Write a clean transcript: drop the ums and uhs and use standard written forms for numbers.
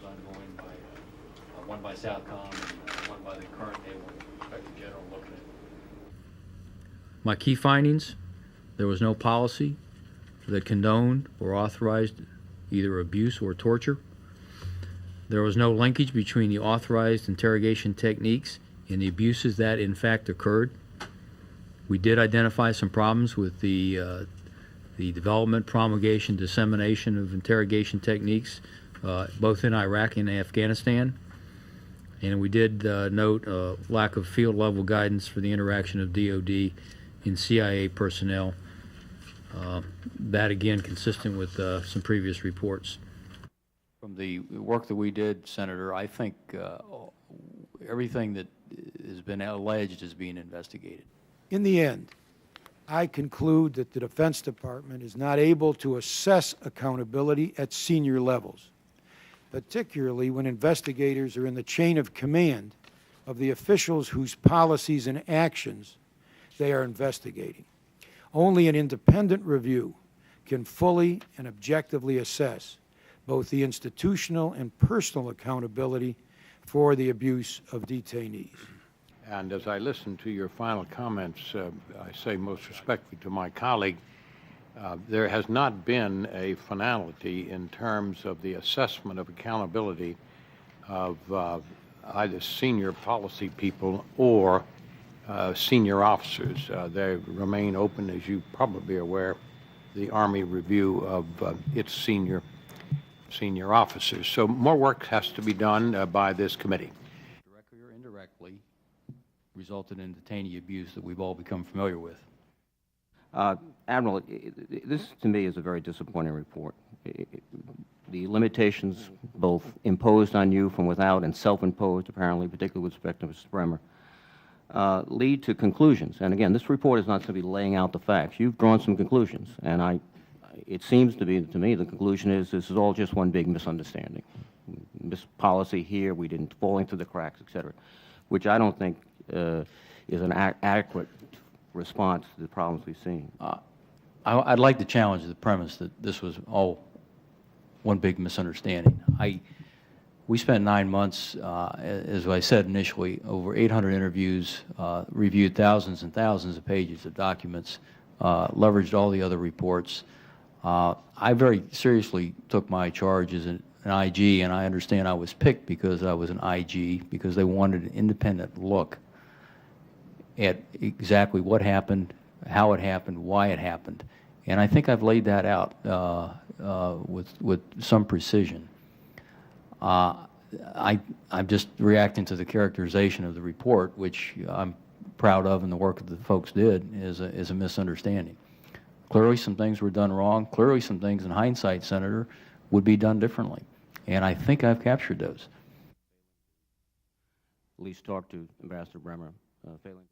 ongoing by one by Southcom and one by the current Naval Inspector General looking at. My key findings: there was no policy that condoned or authorized either abuse or torture. There was no linkage between the authorized interrogation techniques and the abuses that in fact occurred. We did identify some problems with the development, promulgation, dissemination of interrogation techniques, both in Iraq and Afghanistan. And we did note lack of field-level guidance for the interaction of DOD and CIA personnel. That, again, consistent with some previous reports. From the work that we did, Senator, I think everything that has been alleged is being investigated. In the end, I conclude that the Defense Department is not able to assess accountability at senior levels, particularly when investigators are in the chain of command of the officials whose policies and actions they are investigating. Only an independent review can fully and objectively assess both the institutional and personal accountability for the abuse of detainees. And as I listen to your final comments, I say most respectfully to my colleague, there has not been a finality in terms of the assessment of accountability of either senior policy people or senior officers. They remain open, as you probably are aware, the Army review of its senior officers. So more work has to be done by this committee. Directly or indirectly resulted in detainee abuse that we've all become familiar with. Admiral, this to me is a very disappointing report. The limitations both imposed on you from without and self-imposed, apparently, particularly with respect to Mr. Bremer, lead to conclusions. And again, this report is not simply laying out the facts. You've drawn some conclusions, and it seems to be, to me, the conclusion is this is all just one big misunderstanding. Mispolicy here, we didn't fall into the cracks, et cetera, which I don't think is an adequate response to the problems we've seen. I'd like to challenge the premise that this was all one big misunderstanding. We spent 9 months, as I said initially, over 800 interviews, reviewed thousands and thousands of pages of documents, leveraged all the other reports. I very seriously took my charge as an IG, and I understand I was picked because I was an IG, because they wanted an independent look at exactly what happened, how it happened, why it happened. And I think I've laid that out with some precision. I'm just reacting to the characterization of the report, which I'm proud of, and the work that the folks did is a misunderstanding. Clearly some things were done wrong. Clearly some things in hindsight, Senator, would be done differently. And I think I've captured those. At least talk to Ambassador Bremer, failing.